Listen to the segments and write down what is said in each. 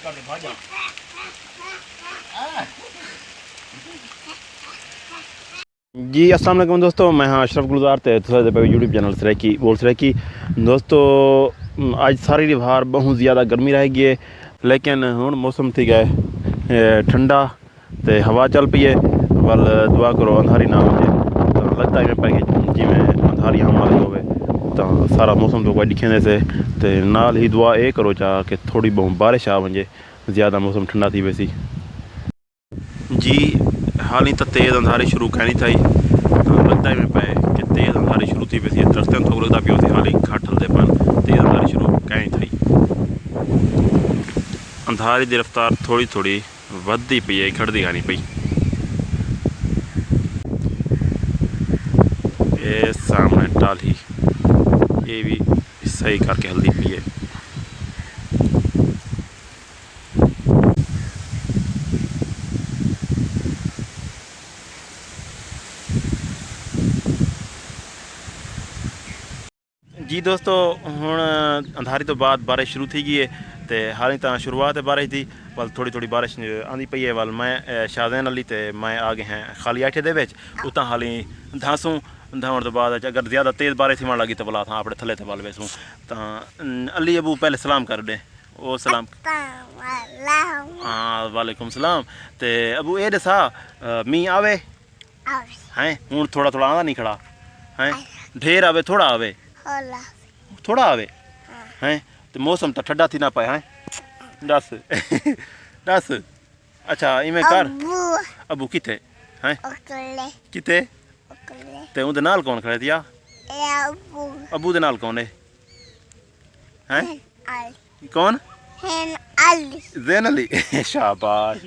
जी अस्सलाम वालेकुम दोस्तों, मैं हाँ अशरफ गुलजार ते यूट्यूब चैनल सराकी बोल सराकी दोस्तों। आज सारी बाहर बहुत ज़्यादा गर्मी रहेगी है, लेकिन हुण मौसम थी गए ठंडा ते हवा चल पई है। वल दुआ करो अंधारी ना हो जाए, तो लगता है पै जिमें अंधारी आने वाली होवे तो सारा मौसम तो कोई दिखेंदे से ते नाल ही दुआ ये करो चा कि थोड़ी बहुत बारिश आ वजे, ज़्यादा मौसम ठंडा थी वैसी जी। हाल ही तो तेज़ अंधारी शुरू कहनी थी, तो लगता है पे कि तेज़ अंधारी शुरू थी वैसी दरख्तन थोड़ा लगता पियो हाल ही घट हलते पन तेज़ अंधारी शुरू कहनी थी। अंधारी की रफ्तार थोड़ी थोड़ी वधदी पई है, घटदी गानी पई। ये सामने टाली ये भी सही करके हल्दी पई है। जी दोस्तों, हुण अंधारी तो बाद बारिश शुरू थी गई है, तो हाली तो शुरुआत है बारिश की। वल थोड़ी थोड़ी बारिश आँदी पई है। वल मैं शाहजैन अली तो मैं आ गए हैं खाली आठे दे विच उतां हाली धांसूं धावन तो बाद अगर ज़्यादा तेज़ बारिश होने लगी तो भला था अपने थले ते वल वेसूं। तो अली अबू पहले सलाम कर दे। ओ सलाम हाँ वालेकुम सलाम। तो अबू ये दसा मी आवे हैं हूँ थोड़ा थोड़ा आँदा नहीं खड़ा हैं, ढेर आवे थोड़ा आवे थोड़ा आवे हैं, तो मौसम तो ठंडा थी ना पाए हैं दस दस। अच्छा इवें कर अबू किथे हैं किथे ते उनदे नाल कौन खड़े दिया अबू दे नाल कौन है हैं कौन ज़ैन अली शाबाश।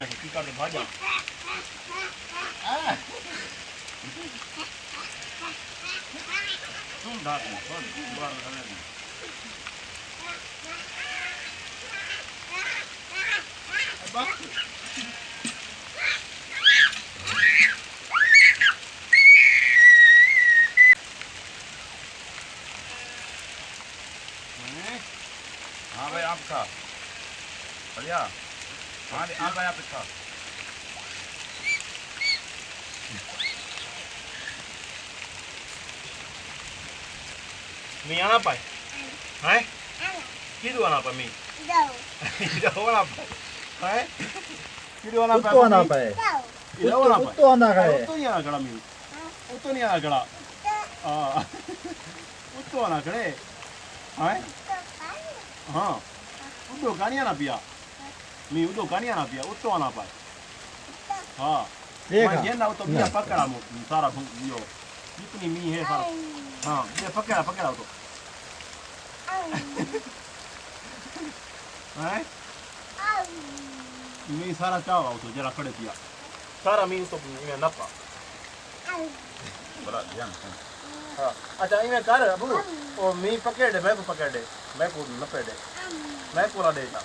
हाँ भाई आप खा बढ़िया। हाँ आप भाई आप खा मी आना पाए हैं किदु आना पाए मी इधर आना पाए हैं किदु आना पाए आना पाए इधर आना पाए तो आना खड़े तो नहीं आना खड़ा मी तो नहीं आना खड़ा हाँ तो आना खड़े हैं हाँ उदो कानी आना पिया मी उदो कानी आना पिया उतो आना पाए हाँ मैं ये ना तो मिया पकड़ा मु सारा यो जितनी मी है सारा हाँ ये पकड़ा पकड़ा तो हैं मी सारा चावा तो जरा खड़े पिया सारा मी तो मैं नपा बड़ा ध्यान हाँ। अच्छा इवें कर अबू ओ मी पकड़ दे मैं को नपे दे मैं पूरा देता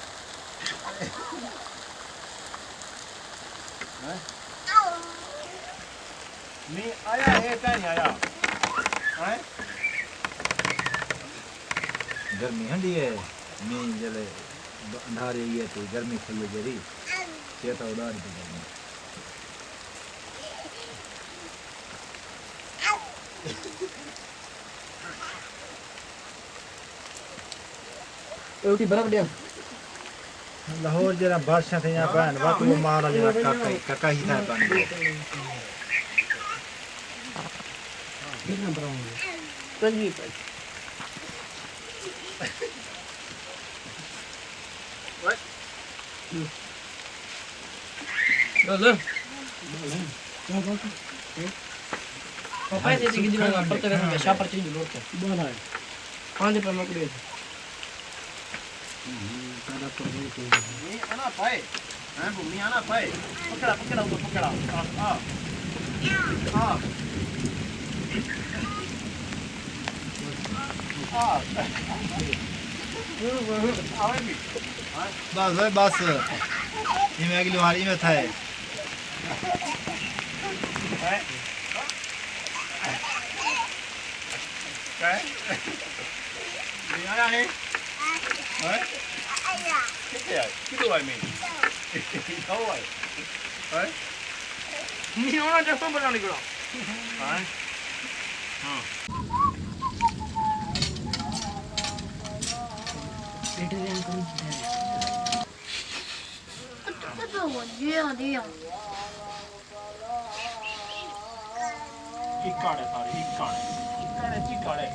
मी आया है क्या नहीं आया हैं गर्मी हंडी है मी जले अंधारे ये तो गर्मी फल जरी चेता उड़ार दे गर्मी एवटी बरफ दे लाहौर जरा बादशाह थे यहाँ बहन बात वो मारा जरा काका ही था पानी कितना बनाऊंगे तंजी पे ले पापा ये चीज़ किधर है पत्ते का शाह पर चीज़ लोट है बोला है पांच पर मकड़े आना पाए हैं भूमि आना पाए पकड़ा पकड़ा उसको पकड़ा हाँ हाँ बस बस इमें अगली बार इमें था आया है किथे आहे किथो आहे में खाओ आहे है नहीं होना जैसा बना निकला हां हां वेजिटेरियन को这个我约了的呀。 इकाड़े सारे इकाड़े इकाड़े चिकाड़े